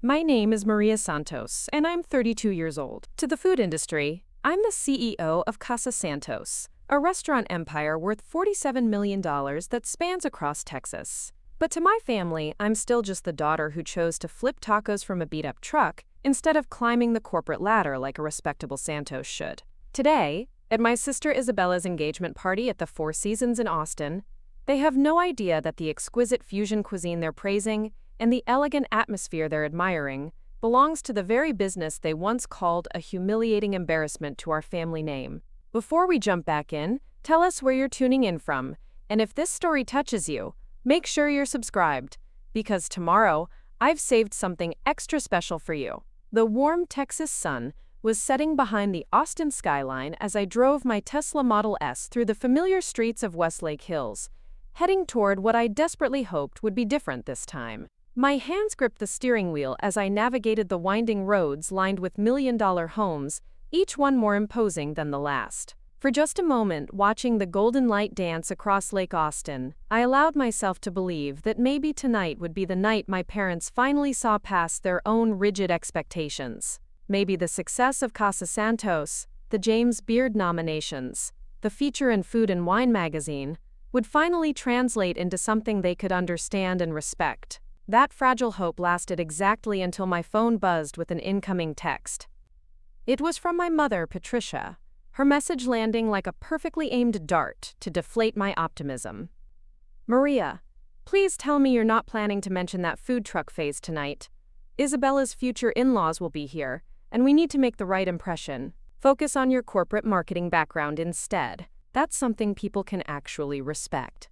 My name is Maria Santos, and I'm 32 years old. To the food industry, I'm the CEO of Casa Santos, a restaurant empire worth $47 million that spans across Texas. But to my family, I'm still just the daughter who chose to flip tacos from a beat-up truck instead of climbing the corporate ladder like a respectable Santos should. Today, at my sister Isabella's engagement party at the Four Seasons in Austin, they have no idea that the exquisite fusion cuisine they're praising and the elegant atmosphere they're admiring belongs to the very business they once called a humiliating embarrassment to our family name. Before we jump back in, tell us where you're tuning in from, and if this story touches you, make sure you're subscribed, because tomorrow, I've saved something extra special for you. The warm Texas sun was setting behind the Austin skyline as I drove my Tesla Model S through the familiar streets of Westlake Hills, heading toward what I desperately hoped would be different this time. My hands gripped the steering wheel as I navigated the winding roads lined with million-dollar homes, each one more imposing than the last. For just a moment, watching the golden light dance across Lake Austin, I allowed myself to believe that maybe tonight would be the night my parents finally saw past their own rigid expectations. Maybe the success of Casa Santos, the James Beard nominations, the feature in Food and Wine magazine, would finally translate into something they could understand and respect. That fragile hope lasted exactly until my phone buzzed with an incoming text. It was from my mother, Patricia, her message landing like a perfectly aimed dart to deflate my optimism. Maria, please tell me you're not planning to mention that food truck phase tonight. Isabella's future in-laws will be here, and we need to make the right impression. Focus on your corporate marketing background instead. That's something people can actually respect.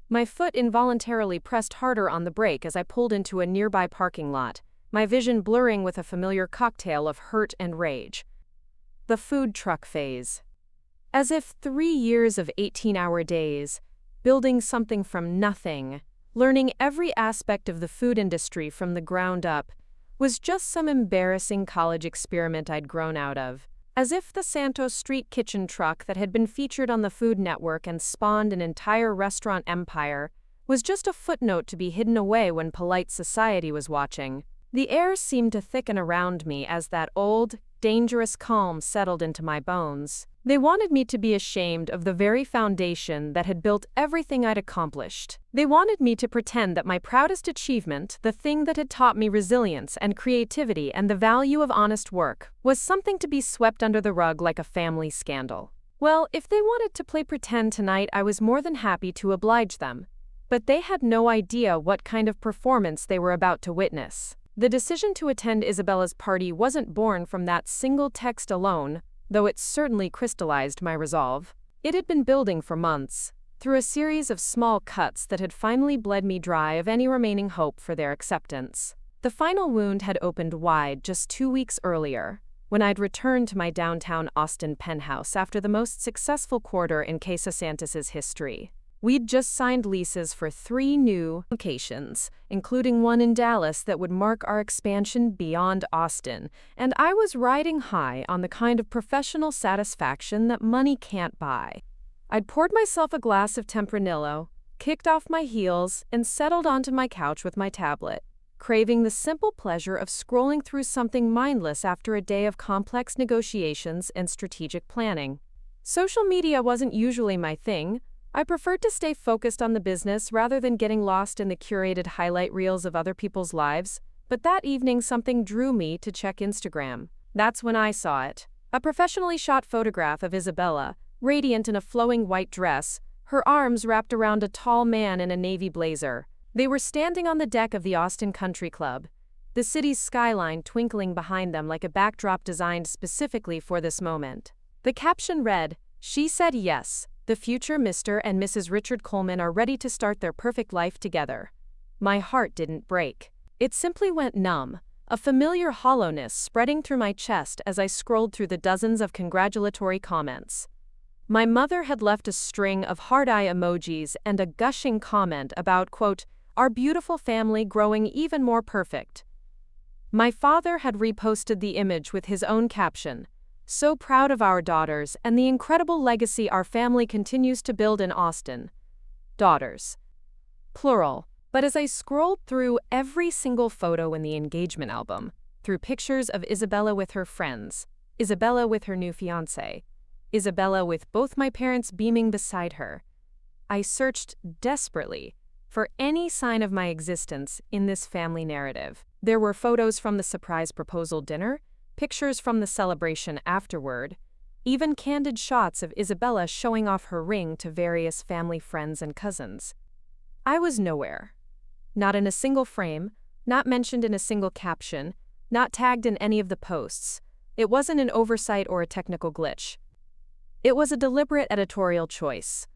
My foot involuntarily pressed harder on the brake as I pulled into a nearby parking lot, my vision blurring with a familiar cocktail of hurt and rage. The food truck phase. As if 3 years of 18-hour days, building something from nothing, learning every aspect of the food industry from the ground up, was just some embarrassing college experiment I'd grown out of. As if the Santos street kitchen truck that had been featured on the Food Network and spawned an entire restaurant empire was just a footnote to be hidden away when polite society was watching. The air seemed to thicken around me as that old, dangerous calm settled into my bones. They wanted me to be ashamed of the very foundation that had built everything I'd accomplished. They wanted me to pretend that my proudest achievement, the thing that had taught me resilience and creativity and the value of honest work, was something to be swept under the rug like a family scandal. Well, if they wanted to play pretend tonight, I was more than happy to oblige them. But they had no idea what kind of performance they were about to witness. The decision to attend Isabella's party wasn't born from that single text alone, though it certainly crystallized my resolve. It had been building for months, through a series of small cuts that had finally bled me dry of any remaining hope for their acceptance. The final wound had opened wide just 2 weeks earlier, when I'd returned to my downtown Austin penthouse after the most successful quarter in Casa Santos's history. We'd just signed leases for 3 new locations, including one in Dallas that would mark our expansion beyond Austin, and I was riding high on the kind of professional satisfaction that money can't buy. I'd poured myself a glass of Tempranillo, kicked off my heels, and settled onto my couch with my tablet, craving the simple pleasure of scrolling through something mindless after a day of complex negotiations and strategic planning. Social media wasn't usually my thing. I preferred to stay focused on the business rather than getting lost in the curated highlight reels of other people's lives, but that evening something drew me to check Instagram. That's when I saw it. A professionally shot photograph of Isabella, radiant in a flowing white dress, her arms wrapped around a tall man in a navy blazer. They were standing on the deck of the Austin Country Club, the city's skyline twinkling behind them like a backdrop designed specifically for this moment. The caption read, "She said yes. The future Mr. and Mrs. Richard Coleman are ready to start their perfect life together." My heart didn't break. It simply went numb, a familiar hollowness spreading through my chest as I scrolled through the dozens of congratulatory comments. My mother had left a string of heart eye emojis and a gushing comment about, quote, "our beautiful family growing even more perfect." My father had reposted the image with his own caption, "So proud of our daughters and the incredible legacy our family continues to build in Austin." Daughters. Plural. But as I scrolled through every single photo in the engagement album, through pictures of Isabella with her friends, Isabella with her new fiancé, Isabella with both my parents beaming beside her, I searched desperately for any sign of my existence in this family narrative. There were photos from the surprise proposal dinner, pictures from the celebration afterward, even candid shots of Isabella showing off her ring to various family friends and cousins. I was nowhere. Not in a single frame, not mentioned in a single caption, not tagged in any of the posts. It wasn't an oversight or a technical glitch. It was a deliberate editorial choice.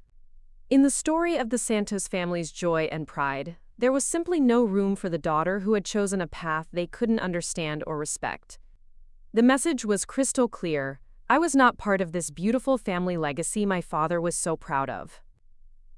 In the story of the Santos family's joy and pride, there was simply no room for the daughter who had chosen a path they couldn't understand or respect. The message was crystal clear. I was not part of this beautiful family legacy my father was so proud of.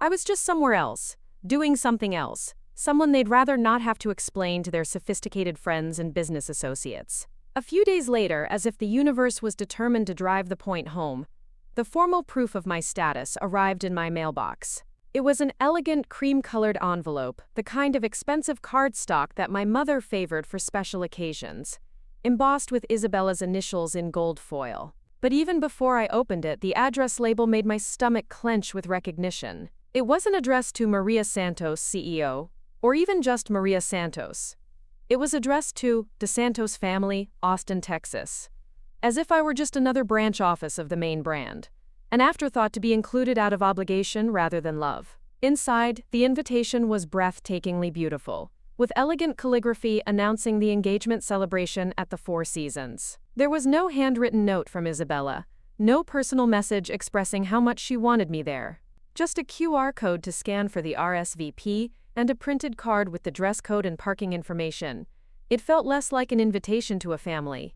I was just somewhere else, doing something else, someone they'd rather not have to explain to their sophisticated friends and business associates. A few days later, as if the universe was determined to drive the point home, the formal proof of my status arrived in my mailbox. It was an elegant cream-colored envelope, the kind of expensive cardstock that my mother favored for special occasions, embossed with Isabella's initials in gold foil. But even before I opened it, the address label made my stomach clench with recognition. It wasn't addressed to Maria Santos, CEO, or even just Maria Santos. It was addressed to the Santos family, Austin, Texas, as if I were just another branch office of the main brand, an afterthought to be included out of obligation rather than love. Inside, the invitation was breathtakingly beautiful, with elegant calligraphy announcing the engagement celebration at the Four Seasons. There was no handwritten note from Isabella, no personal message expressing how much she wanted me there. Just a QR code to scan for the RSVP and a printed card with the dress code and parking information. It felt less like an invitation to a family.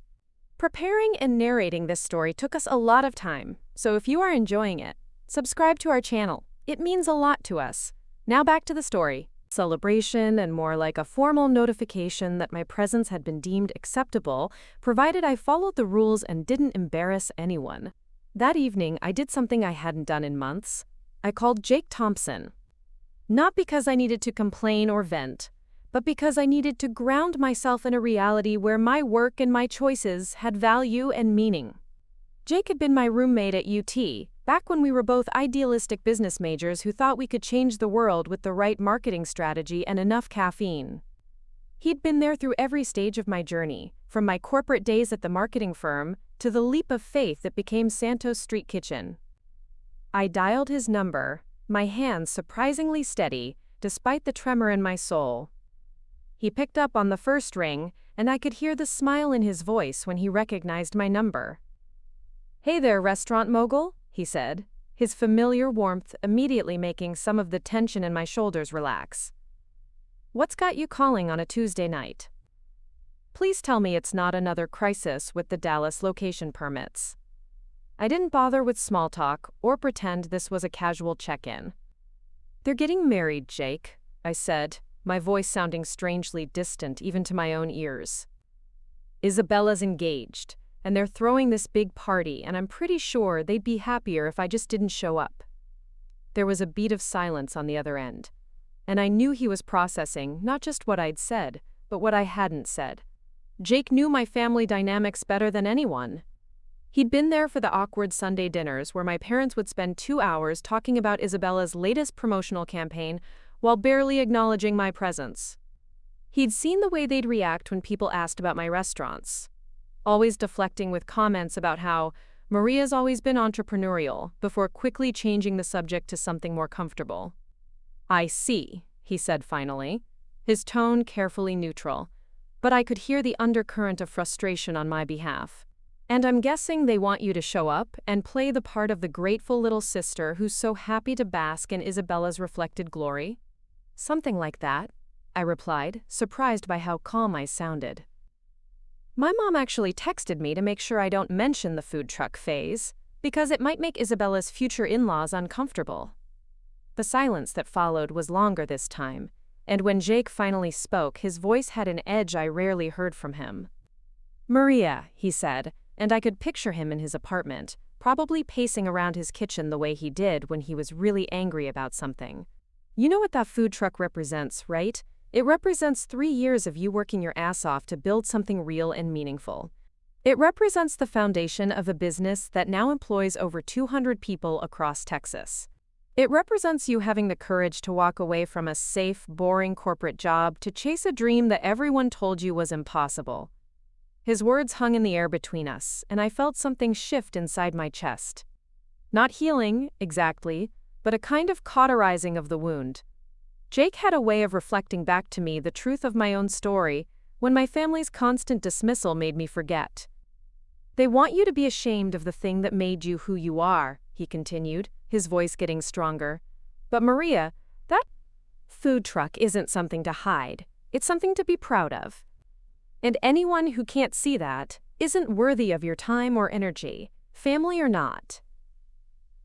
Preparing and narrating this story took us a lot of time, so if you are enjoying it, subscribe to our channel. It means a lot to us. Now back to the story. Celebration and more like a formal notification that my presence had been deemed acceptable, provided I followed the rules and didn't embarrass anyone. That evening, I did something I hadn't done in months. I called Jake Thompson. Not because I needed to complain or vent, but because I needed to ground myself in a reality where my work and my choices had value and meaning. Jake had been my roommate at UT, back when we were both idealistic business majors who thought we could change the world with the right marketing strategy and enough caffeine. He'd been there through every stage of my journey, from my corporate days at the marketing firm to the leap of faith that became Santos Street Kitchen. I dialed his number, my hands surprisingly steady, despite the tremor in my soul. He picked up on the first ring, and I could hear the smile in his voice when he recognized my number. "Hey there, restaurant mogul," he said, his familiar warmth immediately making some of the tension in my shoulders relax. "What's got you calling on a Tuesday night? Please tell me it's not another crisis with the Dallas location permits." I didn't bother with small talk or pretend this was a casual check-in. "They're getting married, Jake," I said, my voice sounding strangely distant even to my own ears. "Isabella's engaged, and they're throwing this big party, and I'm pretty sure they'd be happier if I just didn't show up." There was a beat of silence on the other end, and I knew he was processing not just what I'd said, but what I hadn't said. Jake knew my family dynamics better than anyone. He'd been there for the awkward Sunday dinners where my parents would spend 2 hours talking about Isabella's latest promotional campaign while barely acknowledging my presence. He'd seen the way they'd react when people asked about my restaurants, always deflecting with comments about how Maria's always been entrepreneurial before quickly changing the subject to something more comfortable. "I see," he said finally, his tone carefully neutral, but I could hear the undercurrent of frustration on my behalf. "And I'm guessing they want you to show up and play the part of the grateful little sister who's so happy to bask in Isabella's reflected glory?" "Something like that," I replied, surprised by how calm I sounded. "My mom actually texted me to make sure I don't mention the food truck phase, because it might make Isabella's future in-laws uncomfortable." The silence that followed was longer this time, and when Jake finally spoke, his voice had an edge I rarely heard from him. "Maria," he said, and I could picture him in his apartment, probably pacing around his kitchen the way he did when he was really angry about something. You know what that food truck represents, right? It represents 3 years of you working your ass off to build something real and meaningful. It represents the foundation of a business that now employs over 200 people across Texas. It represents you having the courage to walk away from a safe, boring corporate job to chase a dream that everyone told you was impossible. His words hung in the air between us, and I felt something shift inside my chest. Not healing, exactly, but a kind of cauterizing of the wound. Jake had a way of reflecting back to me the truth of my own story when my family's constant dismissal made me forget. They want you to be ashamed of the thing that made you who you are, he continued, his voice getting stronger. But Maria, that food truck isn't something to hide. It's something to be proud of. And anyone who can't see that isn't worthy of your time or energy, family or not.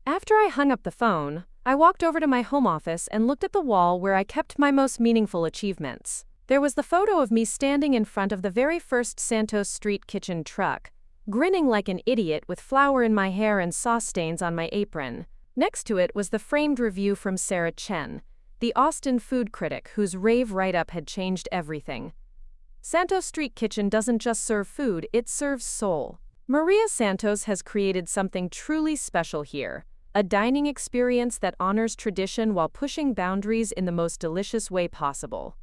After I hung up the phone, I walked over to my home office and looked at the wall where I kept my most meaningful achievements. There was the photo of me standing in front of the very first Santos Street Kitchen truck, grinning like an idiot with flour in my hair and sauce stains on my apron. Next to it was the framed review from Sarah Chen, the Austin food critic whose rave write-up had changed everything. Santos Street Kitchen doesn't just serve food, it serves soul. Maria Santos has created something truly special here, a dining experience that honors tradition while pushing boundaries in the most delicious way possible.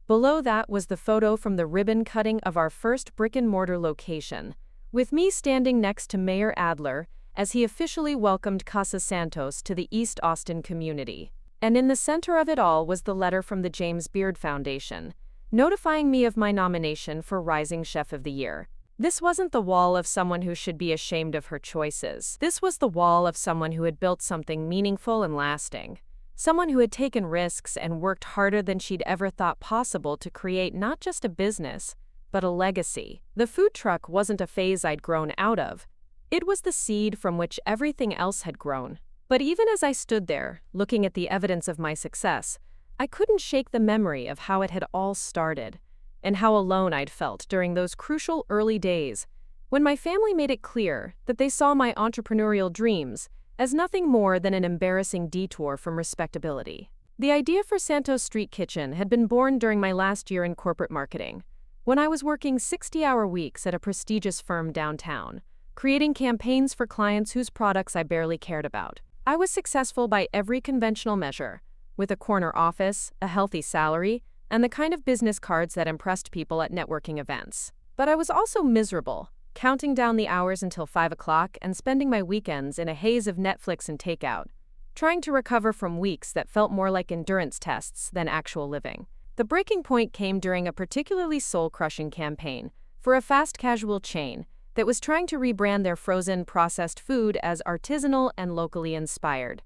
Below that was the photo from the ribbon cutting of our first brick-and-mortar location, with me standing next to Mayor Adler as he officially welcomed Casa Santos to the East Austin community. And in the center of it all was the letter from the James Beard Foundation, notifying me of my nomination for Rising Chef of the Year. This wasn't the wall of someone who should be ashamed of her choices. This was the wall of someone who had built something meaningful and lasting. Someone who had taken risks and worked harder than she'd ever thought possible to create not just a business, but a legacy. The food truck wasn't a phase I'd grown out of. It was the seed from which everything else had grown. But even as I stood there, looking at the evidence of my success, I couldn't shake the memory of how it had all started, and how alone I'd felt during those crucial early days, when my family made it clear that they saw my entrepreneurial dreams as nothing more than an embarrassing detour from respectability. The idea for Santos Street Kitchen had been born during my last year in corporate marketing, when I was working 60-hour weeks at a prestigious firm downtown, creating campaigns for clients whose products I barely cared about. I was successful by every conventional measure, with a corner office, a healthy salary, and the kind of business cards that impressed people at networking events. But I was also miserable, counting down the hours until 5 o'clock and spending my weekends in a haze of Netflix and takeout, trying to recover from weeks that felt more like endurance tests than actual living. The breaking point came during a particularly soul-crushing campaign for a fast casual chain that was trying to rebrand their frozen processed food as artisanal and locally inspired.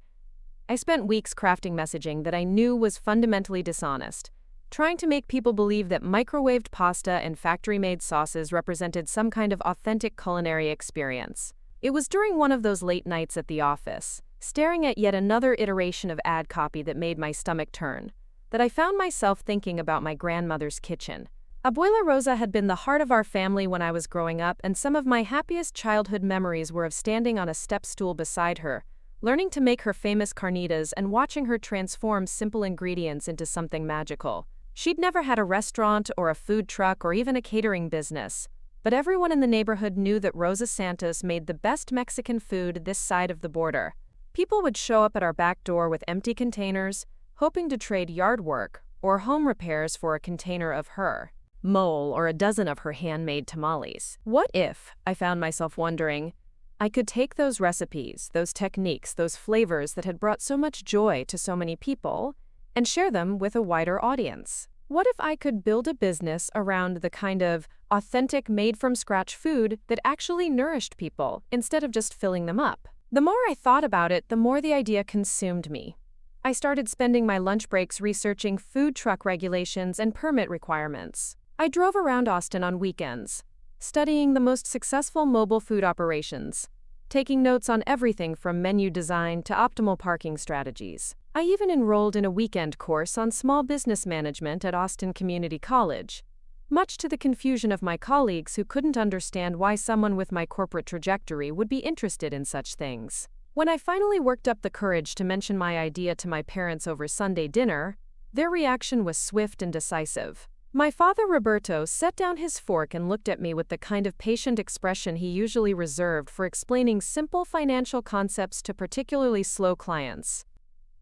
I spent weeks crafting messaging that I knew was fundamentally dishonest, trying to make people believe that microwaved pasta and factory-made sauces represented some kind of authentic culinary experience. It was during one of those late nights at the office, staring at yet another iteration of ad copy that made my stomach turn, that I found myself thinking about my grandmother's kitchen. Abuela Rosa had been the heart of our family when I was growing up, and some of my happiest childhood memories were of standing on a step stool beside her, learning to make her famous carnitas and watching her transform simple ingredients into something magical. She'd never had a restaurant or a food truck or even a catering business, but everyone in the neighborhood knew that Rosa Santos made the best Mexican food this side of the border. People would show up at our back door with empty containers, hoping to trade yard work or home repairs for a container of her mole or a dozen of her handmade tamales. What if, I found myself wondering, I could take those recipes, those techniques, those flavors that had brought so much joy to so many people, and share them with a wider audience? What if I could build a business around the kind of authentic, made-from-scratch food that actually nourished people instead of just filling them up? The more I thought about it, the more the idea consumed me. I started spending my lunch breaks researching food truck regulations and permit requirements. I drove around Austin on weekends, studying the most successful mobile food operations, taking notes on everything from menu design to optimal parking strategies. I even enrolled in a weekend course on small business management at Austin Community College, much to the confusion of my colleagues who couldn't understand why someone with my corporate trajectory would be interested in such things. When I finally worked up the courage to mention my idea to my parents over Sunday dinner, their reaction was swift and decisive. My father Roberto set down his fork and looked at me with the kind of patient expression he usually reserved for explaining simple financial concepts to particularly slow clients.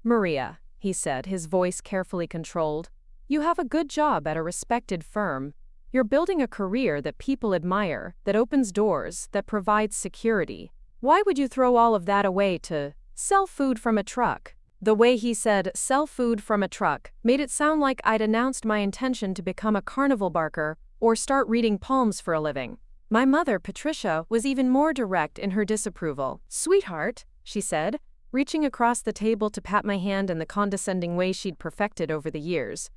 "Maria," he said, his voice carefully controlled, "you have a good job at a respected firm. You're building a career that people admire, that opens doors, that provides security. Why would you throw all of that away to sell food from a truck?" The way he said, "sell food from a truck," made it sound like I'd announced my intention to become a carnival barker or start reading palms for a living. My mother, Patricia, was even more direct in her disapproval. "Sweetheart," she said, reaching across the table to pat my hand in the condescending way she'd perfected over the years.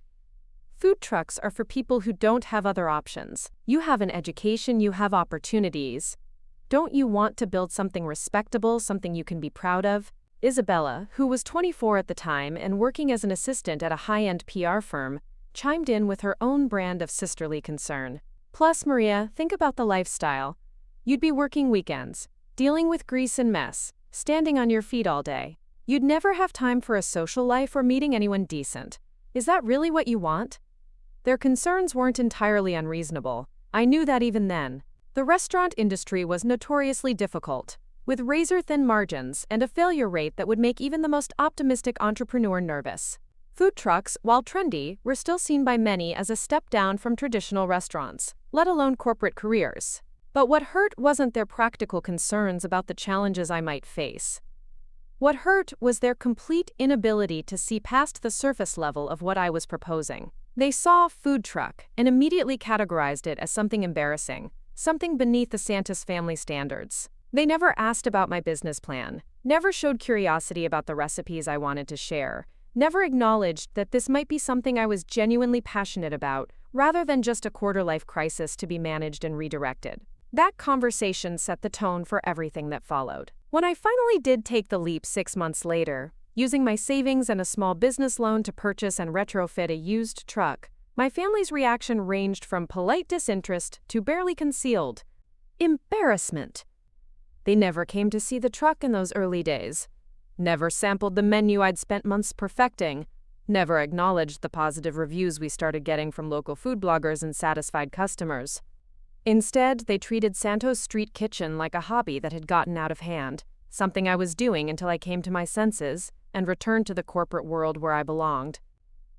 "Food trucks are for people who don't have other options. You have an education, you have opportunities. Don't you want to build something respectable, something you can be proud of?" Isabella, who was 24 at the time and working as an assistant at a high-end PR firm, chimed in with her own brand of sisterly concern. "Plus, Maria, think about the lifestyle. You'd be working weekends, dealing with grease and mess, standing on your feet all day. You'd never have time for a social life or meeting anyone decent. Is that really what you want?" Their concerns weren't entirely unreasonable. I knew that even then. The restaurant industry was notoriously difficult, with razor-thin margins and a failure rate that would make even the most optimistic entrepreneur nervous. Food trucks, while trendy, were still seen by many as a step down from traditional restaurants, let alone corporate careers. But what hurt wasn't their practical concerns about the challenges I might face. What hurt was their complete inability to see past the surface level of what I was proposing. They saw food truck and immediately categorized it as something embarrassing, something beneath the Santos family standards. They never asked about my business plan, never showed curiosity about the recipes I wanted to share, never acknowledged that this might be something I was genuinely passionate about, rather than just a quarter-life crisis to be managed and redirected. That conversation set the tone for everything that followed. When I finally did take the leap 6 months later, using my savings and a small business loan to purchase and retrofit a used truck, my family's reaction ranged from polite disinterest to barely concealed embarrassment. They never came to see the truck in those early days, never sampled the menu I'd spent months perfecting, never acknowledged the positive reviews we started getting from local food bloggers and satisfied customers. Instead, they treated Santos Street Kitchen like a hobby that had gotten out of hand, something I was doing until I came to my senses and returned to the corporate world where I belonged.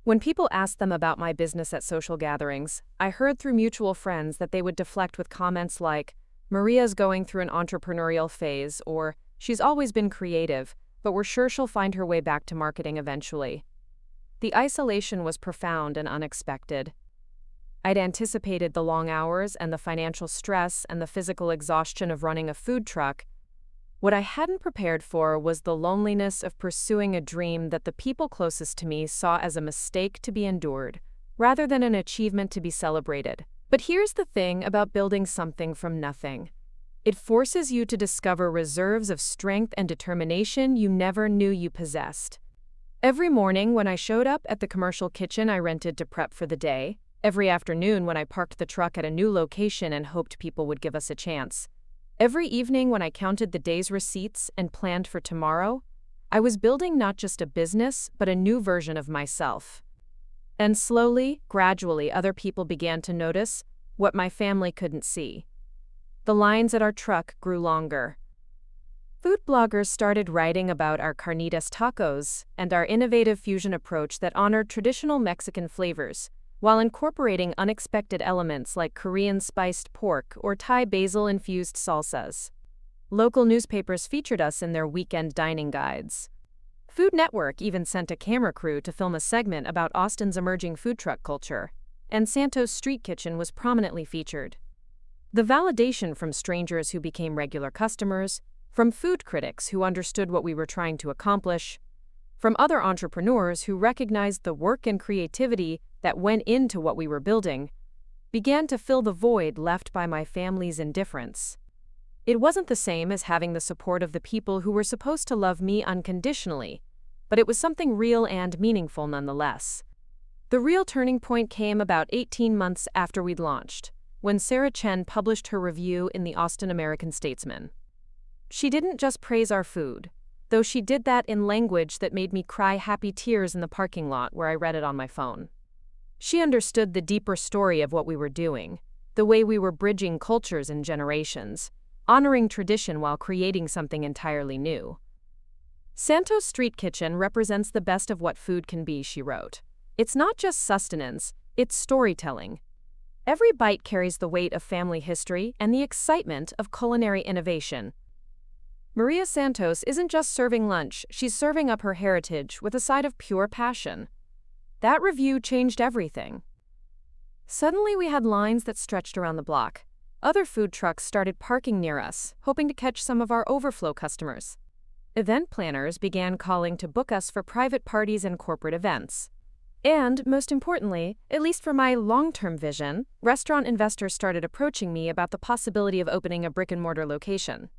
When people asked them about my business at social gatherings, I heard through mutual friends that they would deflect with comments like, "Maria's going through an entrepreneurial phase," or "She's always been creative, but we're sure she'll find her way back to marketing eventually." The isolation was profound and unexpected. I'd anticipated the long hours and the financial stress and the physical exhaustion of running a food truck. What I hadn't prepared for was the loneliness of pursuing a dream that the people closest to me saw as a mistake to be endured, rather than an achievement to be celebrated. But here's the thing about building something from nothing. It forces you to discover reserves of strength and determination you never knew you possessed. Every morning when I showed up at the commercial kitchen I rented to prep for the day, every afternoon when I parked the truck at a new location and hoped people would give us a chance, every evening when I counted the day's receipts and planned for tomorrow, I was building not just a business, but a new version of myself. And slowly, gradually, other people began to notice what my family couldn't see. The lines at our truck grew longer. Food bloggers started writing about our carnitas tacos and our innovative fusion approach that honored traditional Mexican flavors, while incorporating unexpected elements like Korean spiced pork or Thai basil-infused salsas. Local newspapers featured us in their weekend dining guides. Food Network even sent a camera crew to film a segment about Austin's emerging food truck culture, and Santos Street Kitchen was prominently featured. The validation from strangers who became regular customers, from food critics who understood what we were trying to accomplish, from other entrepreneurs who recognized the work and creativity that went into what we were building, began to fill the void left by my family's indifference. It wasn't the same as having the support of the people who were supposed to love me unconditionally, but it was something real and meaningful nonetheless. The real turning point came about 18 months after we'd launched, when Sarah Chen published her review in the Austin American-Statesman. She didn't just praise our food. though she did that in language that made me cry happy tears in the parking lot where I read it on my phone. She understood the deeper story of what we were doing, the way we were bridging cultures and generations, honoring tradition while creating something entirely new. Santos Street Kitchen represents the best of what food can be, she wrote. It's not just sustenance, it's storytelling. Every bite carries the weight of family history and the excitement of culinary innovation. Maria Santos isn't just serving lunch, she's serving up her heritage with a side of pure passion. That review changed everything. Suddenly we had lines that stretched around the block. Other food trucks started parking near us, hoping to catch some of our overflow customers. Event planners began calling to book us for private parties and corporate events. And, most importantly, at least for my long-term vision, restaurant investors started approaching me about the possibility of opening a brick-and-mortar location.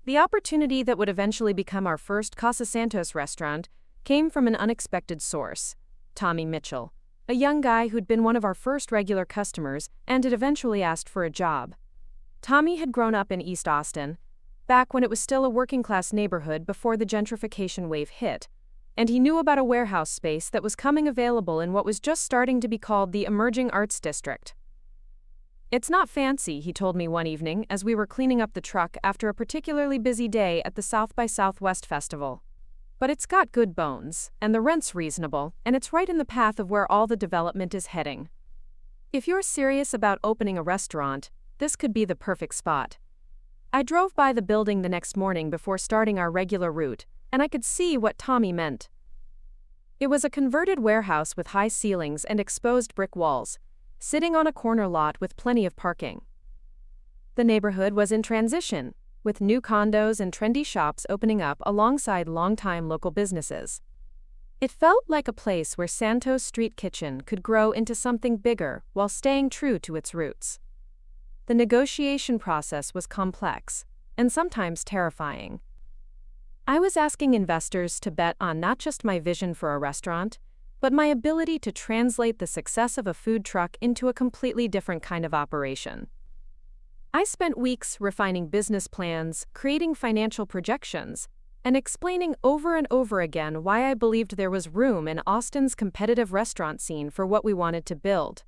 The opportunity that would eventually become our first Casa Santos restaurant came from an unexpected source, Tommy Mitchell, a young guy who'd been one of our first regular customers and had eventually asked for a job. Tommy had grown up in East Austin, back when it was still a working-class neighborhood before the gentrification wave hit, and he knew about a warehouse space that was coming available in what was just starting to be called the Emerging Arts District. It's not fancy, he told me one evening as we were cleaning up the truck after a particularly busy day at the South by Southwest Festival. But it's got good bones, and the rent's reasonable, and it's right in the path of where all the development is heading. If you're serious about opening a restaurant, this could be the perfect spot. I drove by the building the next morning before starting our regular route, and I could see what Tommy meant. It was a converted warehouse with high ceilings and exposed brick walls, sitting on a corner lot with plenty of parking. The neighborhood was in transition, with new condos and trendy shops opening up alongside longtime local businesses. It felt like a place where Santos Street Kitchen could grow into something bigger while staying true to its roots. The negotiation process was complex, and sometimes terrifying. I was asking investors to bet on not just my vision for a restaurant, but my ability to translate the success of a food truck into a completely different kind of operation. I spent weeks refining business plans, creating financial projections, and explaining over and over again why I believed there was room in Austin's competitive restaurant scene for what we wanted to build.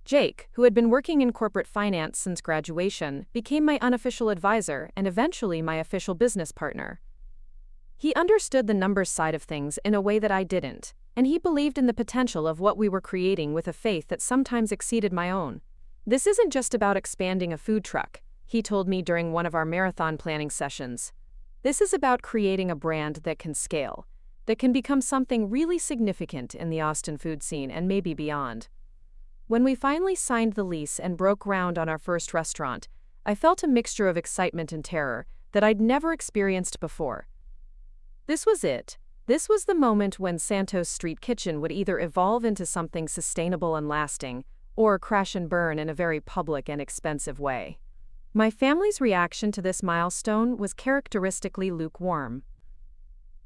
Jake, who had been working in corporate finance since graduation, became my unofficial advisor and eventually my official business partner. He understood the numbers side of things in a way that I didn't, and he believed in the potential of what we were creating with a faith that sometimes exceeded my own. This isn't just about expanding a food truck, he told me during one of our marathon planning sessions. This is about creating a brand that can scale, that can become something really significant in the Austin food scene and maybe beyond. When we finally signed the lease and broke ground on our first restaurant, I felt a mixture of excitement and terror that I'd never experienced before. This was it. This was the moment when Santos Street Kitchen would either evolve into something sustainable and lasting, or crash and burn in a very public and expensive way. My family's reaction to this milestone was characteristically lukewarm.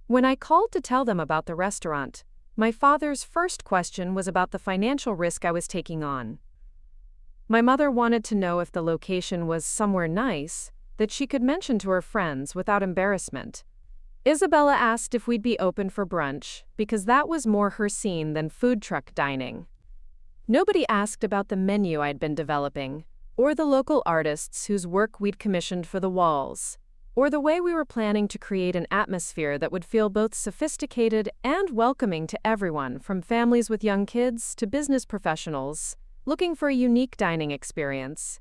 When I called to tell them about the restaurant, my father's first question was about the financial risk I was taking on. My mother wanted to know if the location was somewhere nice that she could mention to her friends without embarrassment. Isabella asked if we'd be open for brunch, because that was more her scene than food truck dining. Nobody asked about the menu I'd been developing, or the local artists whose work we'd commissioned for the walls, or the way we were planning to create an atmosphere that would feel both sophisticated and welcoming to everyone, from families with young kids to business professionals looking for a unique dining experience.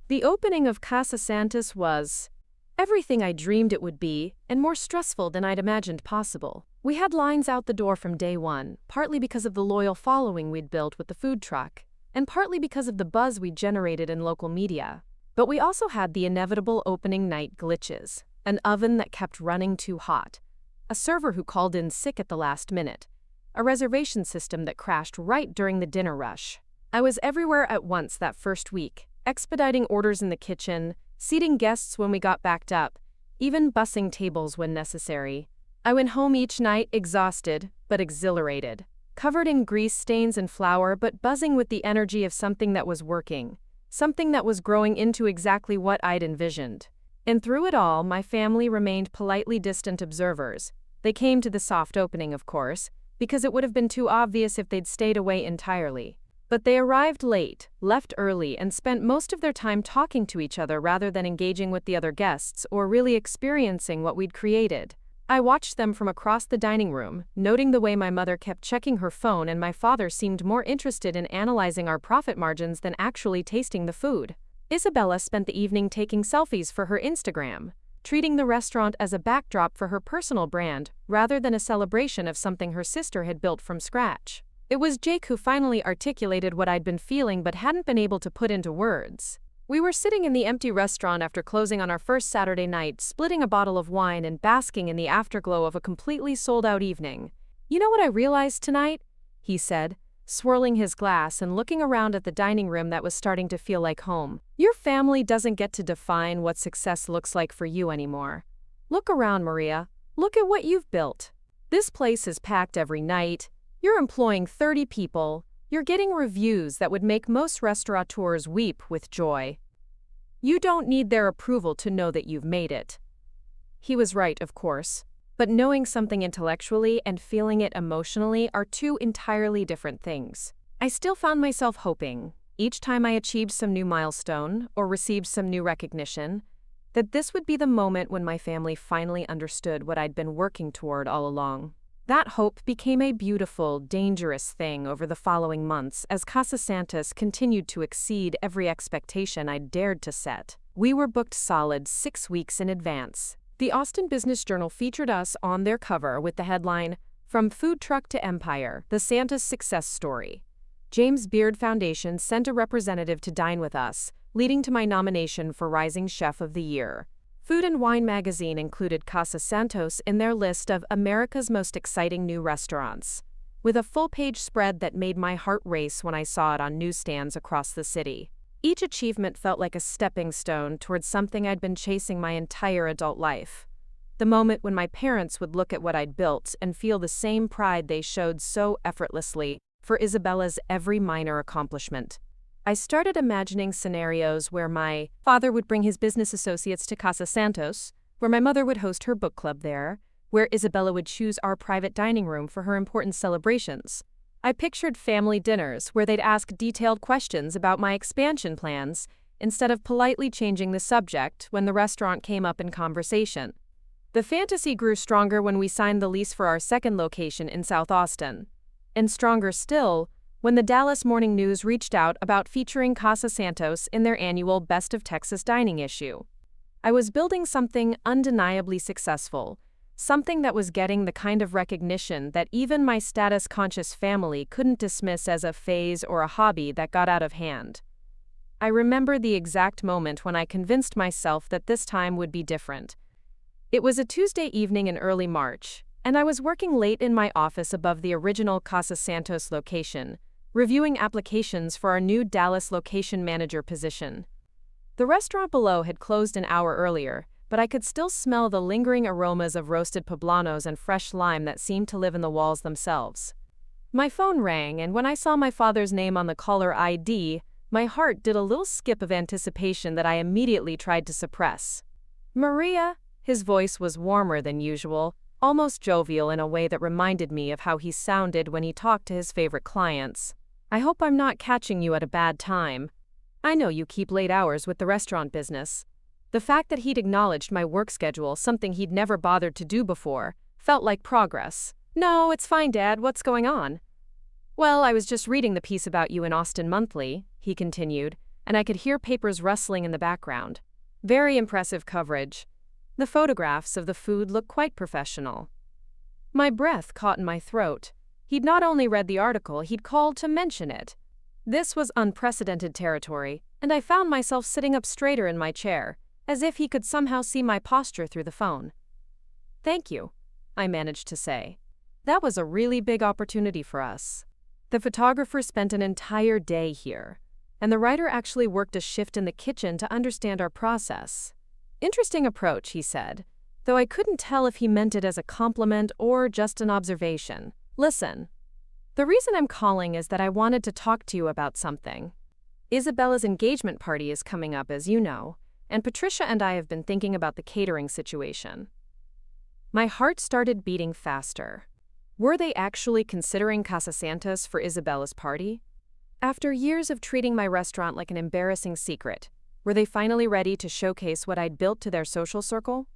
The opening of Casa Santos was everything I dreamed it would be, and more stressful than I'd imagined possible. We had lines out the door from day one, partly because of the loyal following we'd built with the food truck, and partly because of the buzz we generated in local media. But we also had the inevitable opening night glitches, an oven that kept running too hot, a server who called in sick at the last minute, a reservation system that crashed right during the dinner rush. I was everywhere at once that first week, expediting orders in the kitchen, seating guests when we got backed up, even bussing tables when necessary. I went home each night exhausted, but exhilarated, covered in grease stains and flour but buzzing with the energy of something that was working, something that was growing into exactly what I'd envisioned. And through it all, my family remained politely distant observers. They came to the soft opening, of course, because it would have been too obvious if they'd stayed away entirely. But they arrived late, left early, and spent most of their time talking to each other rather than engaging with the other guests or really experiencing what we'd created. I watched them from across the dining room, noting the way my mother kept checking her phone and my father seemed more interested in analyzing our profit margins than actually tasting the food. Isabella spent the evening taking selfies for her Instagram, treating the restaurant as a backdrop for her personal brand rather than a celebration of something her sister had built from scratch. It was Jake who finally articulated what I'd been feeling but hadn't been able to put into words. We were sitting in the empty restaurant after closing on our first Saturday night, splitting a bottle of wine and basking in the afterglow of a completely sold-out evening. "You know what I realized tonight?" he said, swirling his glass and looking around at the dining room that was starting to feel like home. "Your family doesn't get to define what success looks like for you anymore. Look around, Maria. Look at what you've built. This place is packed every night. You're employing 30 people. You're getting reviews that would make most restaurateurs weep with joy. You don't need their approval to know that you've made it." He was right, of course. But knowing something intellectually and feeling it emotionally are two entirely different things. I still found myself hoping, each time I achieved some new milestone or received some new recognition, that this would be the moment when my family finally understood what I'd been working toward all along. That hope became a beautiful, dangerous thing over the following months as Casa Santos continued to exceed every expectation I'd dared to set. We were booked solid 6 weeks in advance. The Austin Business Journal featured us on their cover with the headline, "From Food Truck to Empire, the Santos Success Story." James Beard Foundation sent a representative to dine with us, leading to my nomination for Rising Chef of the Year. Food and Wine magazine included Casa Santos in their list of America's most exciting new restaurants, with a full-page spread that made my heart race when I saw it on newsstands across the city. Each achievement felt like a stepping stone towards something I'd been chasing my entire adult life. The moment when my parents would look at what I'd built and feel the same pride they showed so effortlessly for Isabella's every minor accomplishment. I started imagining scenarios where my father would bring his business associates to Casa Santos, where my mother would host her book club there, where Isabella would choose our private dining room for her important celebrations. I pictured family dinners where they'd ask detailed questions about my expansion plans instead of politely changing the subject when the restaurant came up in conversation. The fantasy grew stronger when we signed the lease for our second location in South Austin, and stronger still when the Dallas Morning News reached out about featuring Casa Santos in their annual Best of Texas Dining issue. I was building something undeniably successful, something that was getting the kind of recognition that even my status-conscious family couldn't dismiss as a phase or a hobby that got out of hand. I remember the exact moment when I convinced myself that this time would be different. It was a Tuesday evening in early March, and I was working late in my office above the original Casa Santos location, reviewing applications for our new Dallas location manager position. The restaurant below had closed an hour earlier, but I could still smell the lingering aromas of roasted poblanos and fresh lime that seemed to live in the walls themselves. My phone rang, and when I saw my father's name on the caller ID, my heart did a little skip of anticipation that I immediately tried to suppress. "Maria," his voice was warmer than usual, almost jovial in a way that reminded me of how he sounded when he talked to his favorite clients. "I hope I'm not catching you at a bad time. I know you keep late hours with the restaurant business." The fact that he'd acknowledged my work schedule, something he'd never bothered to do before, felt like progress. "No, it's fine, Dad. What's going on?" "Well, I was just reading the piece about you in Austin Monthly," he continued, and I could hear papers rustling in the background. "Very impressive coverage. The photographs of the food look quite professional." My breath caught in my throat. He'd not only read the article, he'd called to mention it. This was unprecedented territory, and I found myself sitting up straighter in my chair, as if he could somehow see my posture through the phone. "Thank you," I managed to say. That was a really big opportunity for us. The photographer spent an entire day here, and the writer actually worked a shift in the kitchen to understand our process. "Interesting approach," he said, though I couldn't tell if he meant it as a compliment or just an observation. "Listen, the reason I'm calling is that I wanted to talk to you about something. Isabella's engagement party is coming up, as you know, and Patricia and I have been thinking about the catering situation. My heart started beating faster. Were they actually considering Casa Santos for Isabella's party? After years of treating my restaurant like an embarrassing secret, were they finally ready to showcase what I'd built to their social circle?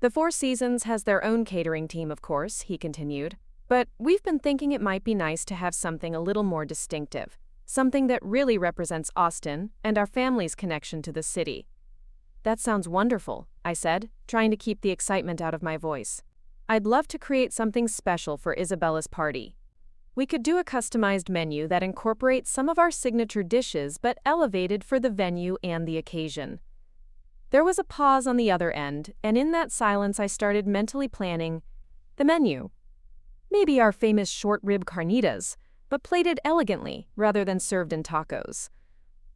The Four Seasons has their own catering team, of course, he continued, but we've been thinking it might be nice to have something a little more distinctive, something that really represents Austin and our family's connection to the city. That sounds wonderful, I said, trying to keep the excitement out of my voice. I'd love to create something special for Isabella's party. We could do a customized menu that incorporates some of our signature dishes but elevated for the venue and the occasion. There was a pause on the other end, and in that silence I started mentally planning the menu. Maybe our famous short rib carnitas, but plated elegantly rather than served in tacos.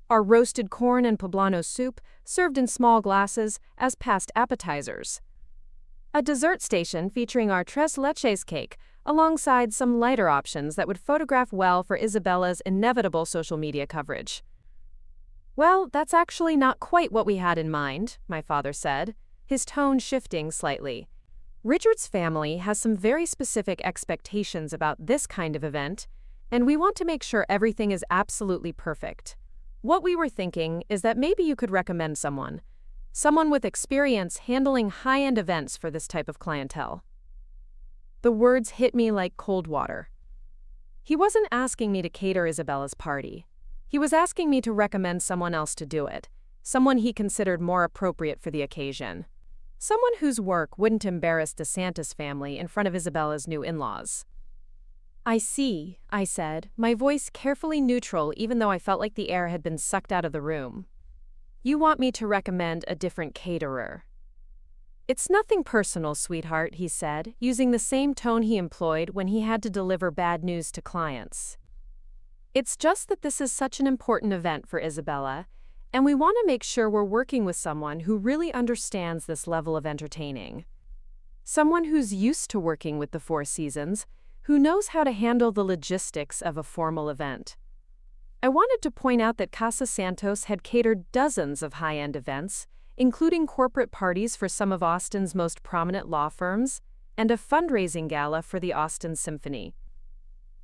Our roasted corn and poblano soup served in small glasses as past appetizers. A dessert station featuring our tres leches cake, alongside some lighter options that would photograph well for Isabella's inevitable social media coverage. Well, that's actually not quite what we had in mind, my father said, his tone shifting slightly. Richard's family has some very specific expectations about this kind of event, and we want to make sure everything is absolutely perfect. What we were thinking is that maybe you could recommend someone with experience handling high-end events for this type of clientele. The words hit me like cold water. He wasn't asking me to cater Isabella's party. He was asking me to recommend someone else to do it, someone he considered more appropriate for the occasion. Someone whose work wouldn't embarrass the Santos family in front of Isabella's new in-laws. I see, I said, my voice carefully neutral even though I felt like the air had been sucked out of the room. You want me to recommend a different caterer. It's nothing personal, sweetheart, he said, using the same tone he employed when he had to deliver bad news to clients. It's just that this is such an important event for Isabella, and we want to make sure we're working with someone who really understands this level of entertaining. Someone who's used to working with the Four Seasons, who knows how to handle the logistics of a formal event. I wanted to point out that Casa Santos had catered dozens of high-end events, including corporate parties for some of Austin's most prominent law firms, and a fundraising gala for the Austin Symphony.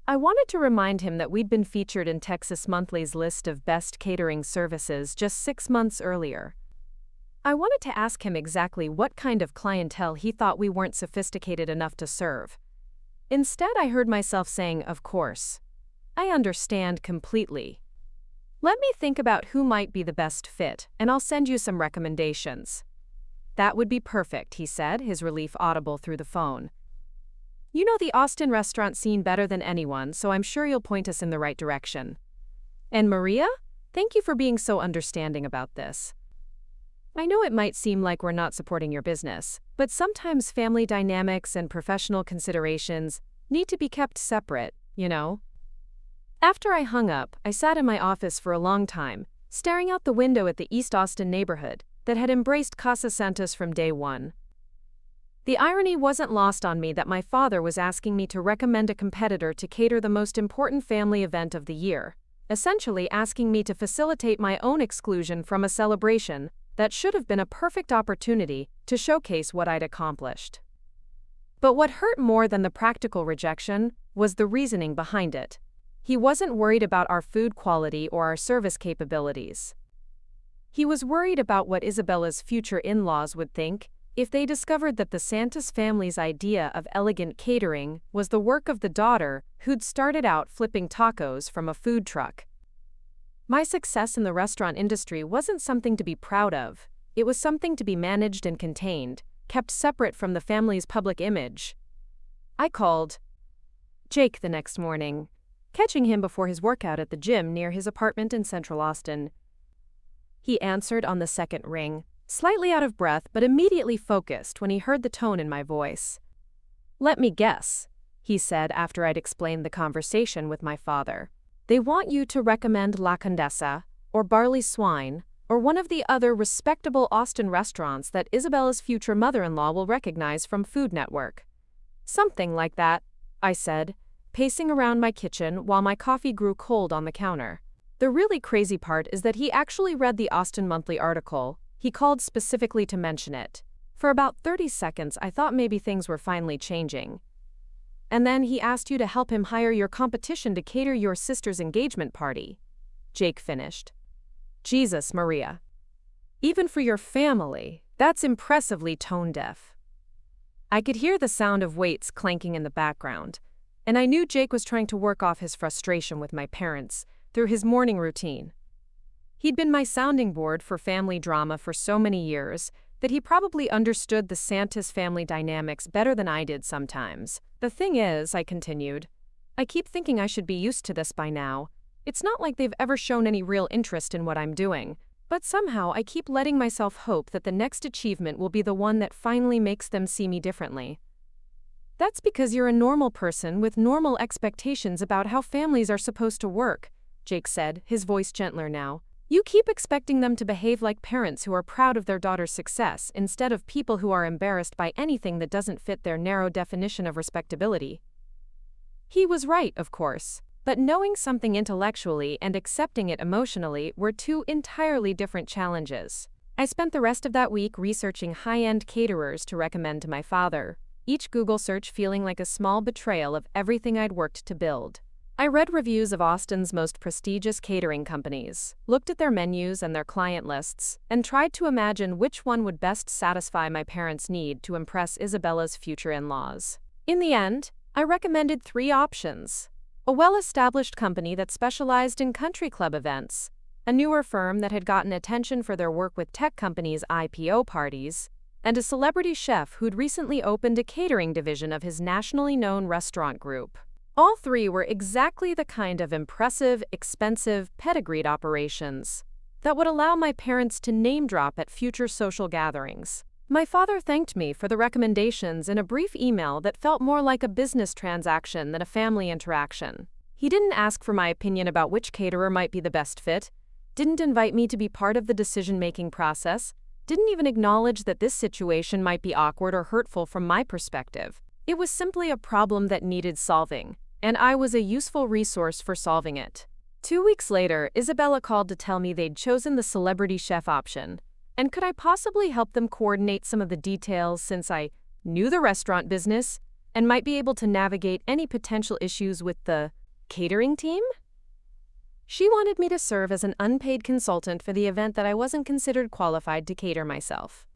I wanted to remind him that we'd been featured in Texas Monthly's list of best catering services just 6 months earlier. I wanted to ask him exactly what kind of clientele he thought we weren't sophisticated enough to serve. Instead, I heard myself saying, of course. I understand completely. Let me think about who might be the best fit, and I'll send you some recommendations. That would be perfect, he said, his relief audible through the phone. You know the Austin restaurant scene better than anyone, so I'm sure you'll point us in the right direction. And Maria? Thank you for being so understanding about this. I know it might seem like we're not supporting your business, but sometimes family dynamics and professional considerations need to be kept separate, you know? After I hung up, I sat in my office for a long time, staring out the window at the East Austin neighborhood that had embraced Casa Santos from day one. The irony wasn't lost on me that my father was asking me to recommend a competitor to cater the most important family event of the year, essentially asking me to facilitate my own exclusion from a celebration that should have been a perfect opportunity to showcase what I'd accomplished. But what hurt more than the practical rejection was the reasoning behind it. He wasn't worried about our food quality or our service capabilities. He was worried about what Isabella's future in-laws would think if they discovered that the Santos family's idea of elegant catering was the work of the daughter who'd started out flipping tacos from a food truck. My success in the restaurant industry wasn't something to be proud of. It was something to be managed and contained, kept separate from the family's public image. I called Jake the next morning, catching him before his workout at the gym near his apartment in Central Austin. He answered on the second ring, slightly out of breath but immediately focused when he heard the tone in my voice. "Let me guess," he said after I'd explained the conversation with my father. "They want you to recommend La Condesa, or Barley Swine, or one of the other respectable Austin restaurants that Isabella's future mother-in-law will recognize from Food Network." "Something like that," I said, pacing around my kitchen while my coffee grew cold on the counter. The really crazy part is that he actually read the Austin Monthly article, He called specifically to mention it. For about 30 seconds, I thought maybe things were finally changing. And then he asked you to help him hire your competition to cater your sister's engagement party. Jake finished. Jesus, Maria. Even for your family, that's impressively tone-deaf. I could hear the sound of weights clanking in the background, and I knew Jake was trying to work off his frustration with my parents through his morning routine. He'd been my sounding board for family drama for so many years that he probably understood the Santos family dynamics better than I did sometimes. The thing is, I continued, I keep thinking I should be used to this by now. It's not like they've ever shown any real interest in what I'm doing, but somehow I keep letting myself hope that the next achievement will be the one that finally makes them see me differently. That's because you're a normal person with normal expectations about how families are supposed to work, Jake said, his voice gentler now. You keep expecting them to behave like parents who are proud of their daughter's success instead of people who are embarrassed by anything that doesn't fit their narrow definition of respectability. He was right, of course, but knowing something intellectually and accepting it emotionally were two entirely different challenges. I spent the rest of that week researching high-end caterers to recommend to my father, each Google search feeling like a small betrayal of everything I'd worked to build. I read reviews of Austin's most prestigious catering companies, looked at their menus and their client lists, and tried to imagine which one would best satisfy my parents' need to impress Isabella's future in-laws. In the end, I recommended 3 options: a well-established company that specialized in country club events, a newer firm that had gotten attention for their work with tech companies' IPO parties, and a celebrity chef who'd recently opened a catering division of his nationally known restaurant group. All 3 were exactly the kind of impressive, expensive, pedigreed operations that would allow my parents to name-drop at future social gatherings. My father thanked me for the recommendations in a brief email that felt more like a business transaction than a family interaction. He didn't ask for my opinion about which caterer might be the best fit, didn't invite me to be part of the decision-making process, didn't even acknowledge that this situation might be awkward or hurtful from my perspective. It was simply a problem that needed solving, and I was a useful resource for solving it. 2 weeks later, Isabella called to tell me they'd chosen the celebrity chef option, and could I possibly help them coordinate some of the details since I knew the restaurant business and might be able to navigate any potential issues with the catering team? She wanted me to serve as an unpaid consultant for the event that I wasn't considered qualified to cater myself.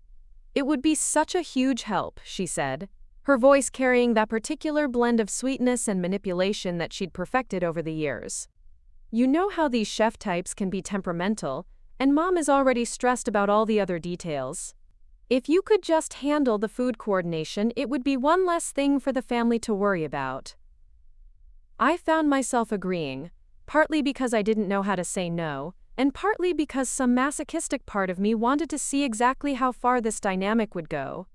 It would be such a huge help, she said, her voice carrying that particular blend of sweetness and manipulation that she'd perfected over the years. You know how these chef types can be temperamental, and Mom is already stressed about all the other details. If you could just handle the food coordination, it would be one less thing for the family to worry about. I found myself agreeing, partly because I didn't know how to say no, and partly because some masochistic part of me wanted to see exactly how far this dynamic would go.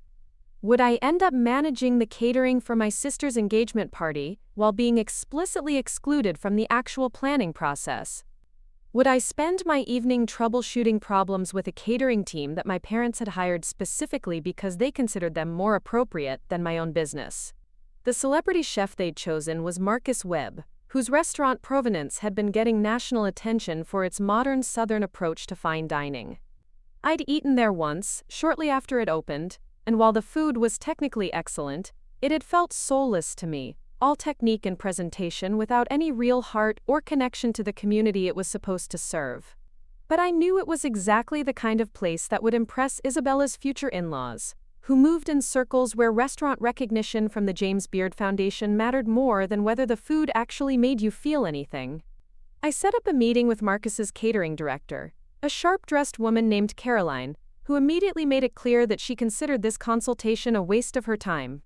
Would I end up managing the catering for my sister's engagement party while being explicitly excluded from the actual planning process? Would I spend my evening troubleshooting problems with a catering team that my parents had hired specifically because they considered them more appropriate than my own business? The celebrity chef they'd chosen was Marcus Webb, whose restaurant Provenance had been getting national attention for its modern Southern approach to fine dining. I'd eaten there once, shortly after it opened, and while the food was technically excellent, it had felt soulless to me, all technique and presentation without any real heart or connection to the community it was supposed to serve. But I knew it was exactly the kind of place that would impress Isabella's future in-laws, who moved in circles where restaurant recognition from the James Beard Foundation mattered more than whether the food actually made you feel anything. I set up a meeting with Marcus's catering director, a sharp-dressed woman named Caroline, who immediately made it clear that she considered this consultation a waste of her time.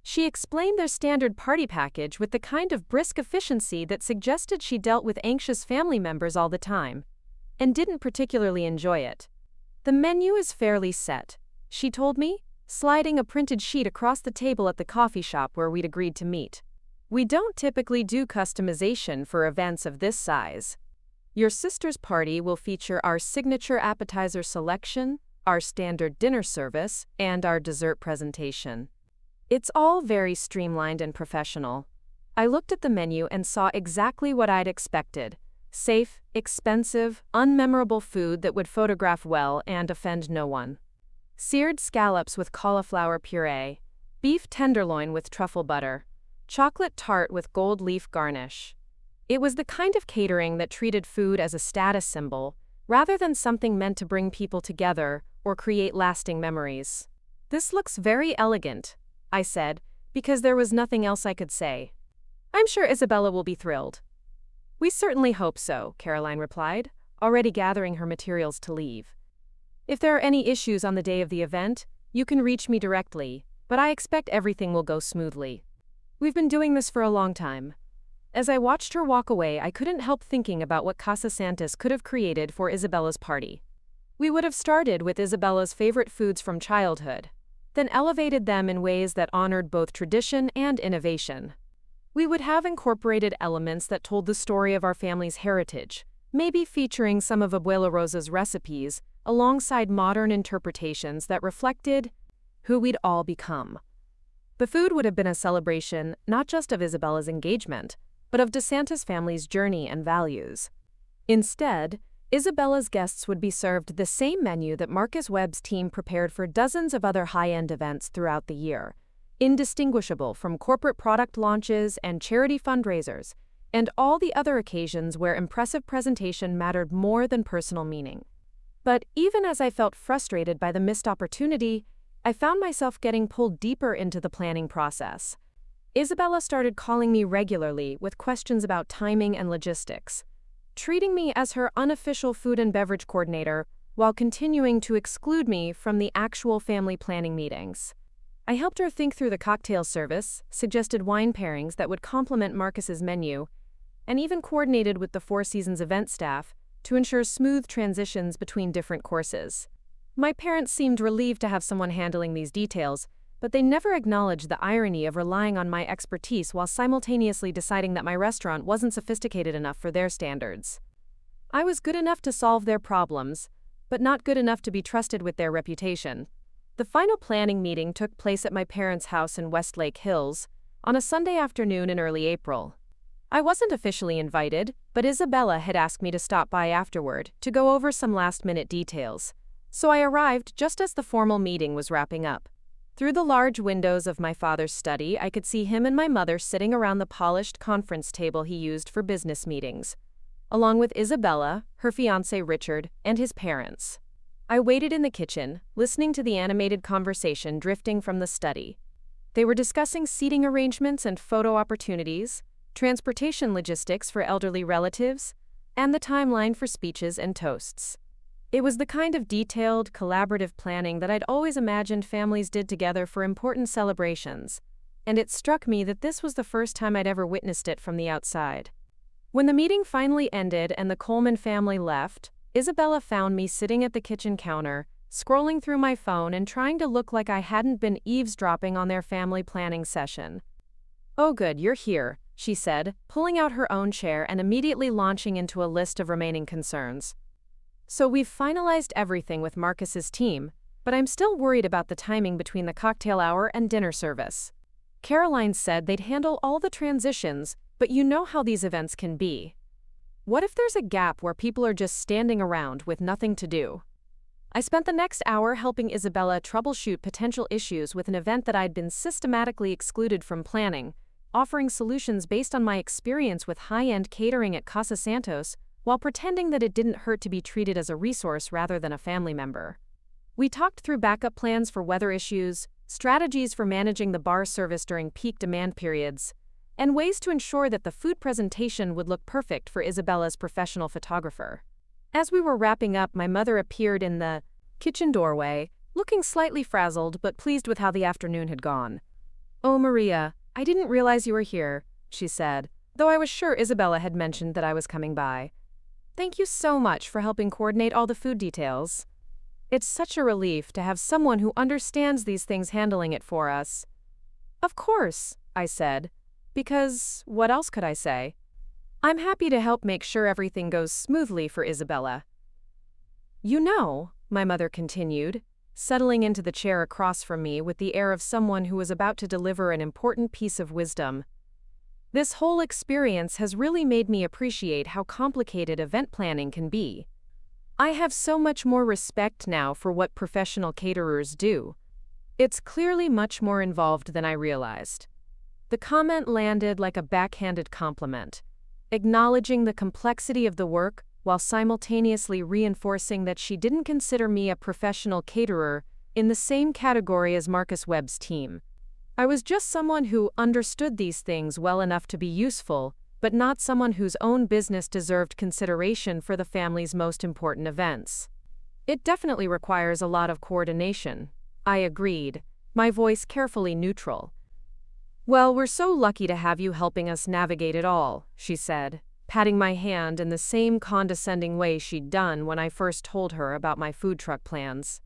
She explained their standard party package with the kind of brisk efficiency that suggested she dealt with anxious family members all the time, and didn't particularly enjoy it. The menu is fairly set, she told me, sliding a printed sheet across the table at the coffee shop where we'd agreed to meet. We don't typically do customization for events of this size. Your sister's party will feature our signature appetizer selection, our standard dinner service, and our dessert presentation. It's all very streamlined and professional. I looked at the menu and saw exactly what I'd expected: Safe, expensive, unmemorable food that would photograph well and offend no one. Seared scallops with cauliflower puree, beef tenderloin with truffle butter, chocolate tart with gold leaf garnish. It was the kind of catering that treated food as a status symbol, rather than something meant to bring people together or create lasting memories. "This looks very elegant," I said, because there was nothing else I could say. "I'm sure Isabella will be thrilled." "We certainly hope so," Caroline replied, already gathering her materials to leave. "If there are any issues on the day of the event, you can reach me directly, but I expect everything will go smoothly. We've been doing this for a long time." As I watched her walk away, I couldn't help thinking about what Casa Santos could have created for Isabella's party. We would have started with Isabella's favorite foods from childhood, then elevated them in ways that honored both tradition and innovation. We would have incorporated elements that told the story of our family's heritage, maybe featuring some of Abuela Rosa's recipes, alongside modern interpretations that reflected who we'd all become. The food would have been a celebration not just of Isabella's engagement, but of De Santos family's journey and values. Instead, Isabella's guests would be served the same menu that Marcus Webb's team prepared for dozens of other high-end events throughout the year, indistinguishable from corporate product launches and charity fundraisers, and all the other occasions where impressive presentation mattered more than personal meaning. But even as I felt frustrated by the missed opportunity, I found myself getting pulled deeper into the planning process. Isabella started calling me regularly with questions about timing and logistics, treating me as her unofficial food and beverage coordinator while continuing to exclude me from the actual family planning meetings. I helped her think through the cocktail service, suggested wine pairings that would complement Marcus's menu, and even coordinated with the Four Seasons event staff to ensure smooth transitions between different courses. My parents seemed relieved to have someone handling these details, but they never acknowledged the irony of relying on my expertise while simultaneously deciding that my restaurant wasn't sophisticated enough for their standards. I was good enough to solve their problems, but not good enough to be trusted with their reputation. The final planning meeting took place at my parents' house in Westlake Hills on a Sunday afternoon in early April. I wasn't officially invited, but Isabella had asked me to stop by afterward to go over some last-minute details, so I arrived just as the formal meeting was wrapping up. Through the large windows of my father's study, I could see him and my mother sitting around the polished conference table he used for business meetings, along with Isabella, her fiancé Richard, and his parents. I waited in the kitchen, listening to the animated conversation drifting from the study. They were discussing seating arrangements and photo opportunities, transportation logistics for elderly relatives, and the timeline for speeches and toasts. It was the kind of detailed, collaborative planning that I'd always imagined families did together for important celebrations, and it struck me that this was the first time I'd ever witnessed it from the outside. When the meeting finally ended and the Coleman family left, Isabella found me sitting at the kitchen counter, scrolling through my phone and trying to look like I hadn't been eavesdropping on their family planning session. "Oh good, you're here," she said, pulling out her own chair and immediately launching into a list of remaining concerns. "So we've finalized everything with Marcus's team, but I'm still worried about the timing between the cocktail hour and dinner service. Caroline said they'd handle all the transitions, but you know how these events can be. What if there's a gap where people are just standing around with nothing to do?" I spent the next hour helping Isabella troubleshoot potential issues with an event that I'd been systematically excluded from planning, offering solutions based on my experience with high-end catering at Casa Santos, while pretending that it didn't hurt to be treated as a resource rather than a family member. We talked through backup plans for weather issues, strategies for managing the bar service during peak demand periods, and ways to ensure that the food presentation would look perfect for Isabella's professional photographer. As we were wrapping up, my mother appeared in the kitchen doorway, looking slightly frazzled but pleased with how the afternoon had gone. "Oh, Maria, I didn't realize you were here," she said, though I was sure Isabella had mentioned that I was coming by. "Thank you so much for helping coordinate all the food details. It's such a relief to have someone who understands these things handling it for us." "Of course," I said, because what else could I say? I'm happy to help make sure everything goes smoothly for Isabella. "You know," my mother continued, settling into the chair across from me with the air of someone who was about to deliver an important piece of wisdom, This whole experience has really made me appreciate how complicated event planning can be. I have so much more respect now for what professional caterers do. It's clearly much more involved than I realized. The comment landed like a backhanded compliment, acknowledging the complexity of the work while simultaneously reinforcing that she didn't consider me a professional caterer in the same category as Marcus Webb's team. I was just someone who understood these things well enough to be useful, but not someone whose own business deserved consideration for the family's most important events. It definitely requires a lot of coordination. I agreed, my voice carefully neutral. Well, we're so lucky to have you helping us navigate it all, she said, patting my hand in the same condescending way she'd done when I first told her about my food truck plans.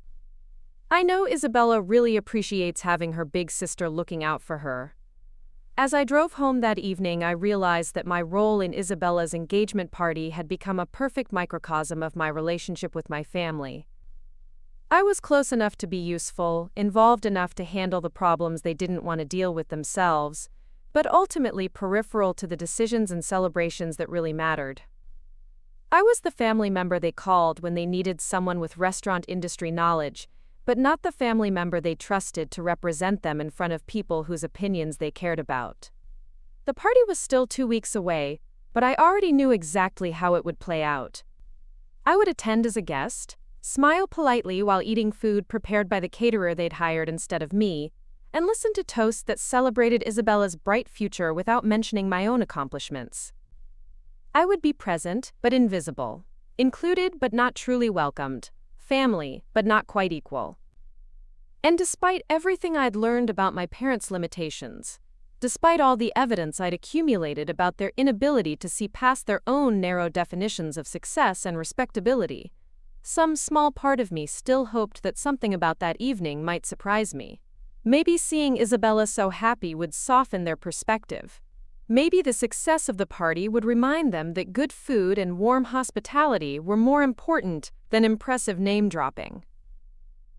I know Isabella really appreciates having her big sister looking out for her. As I drove home that evening, I realized that my role in Isabella's engagement party had become a perfect microcosm of my relationship with my family. I was close enough to be useful, involved enough to handle the problems they didn't want to deal with themselves, but ultimately peripheral to the decisions and celebrations that really mattered. I was the family member they called when they needed someone with restaurant industry knowledge, but not the family member they trusted to represent them in front of people whose opinions they cared about. The party was still 2 weeks away, but I already knew exactly how it would play out. I would attend as a guest, smile politely while eating food prepared by the caterer they'd hired instead of me, and listen to toasts that celebrated Isabella's bright future without mentioning my own accomplishments. I would be present, but invisible, included but not truly welcomed, family but not quite equal. And despite everything I'd learned about my parents' limitations, despite all the evidence I'd accumulated about their inability to see past their own narrow definitions of success and respectability, some small part of me still hoped that something about that evening might surprise me. Maybe seeing Isabella so happy would soften their perspective. Maybe the success of the party would remind them that good food and warm hospitality were more important than impressive name-dropping.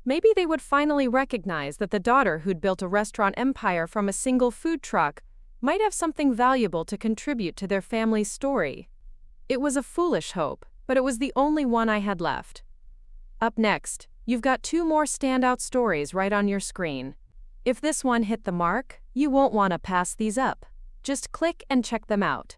Maybe they would finally recognize that the daughter who'd built a restaurant empire from a single food truck might have something valuable to contribute to their family's story. It was a foolish hope, but it was the only one I had left. Up next, you've got 2 more standout stories right on your screen. If this one hit the mark, you won't want to pass these up. Just click and check them out.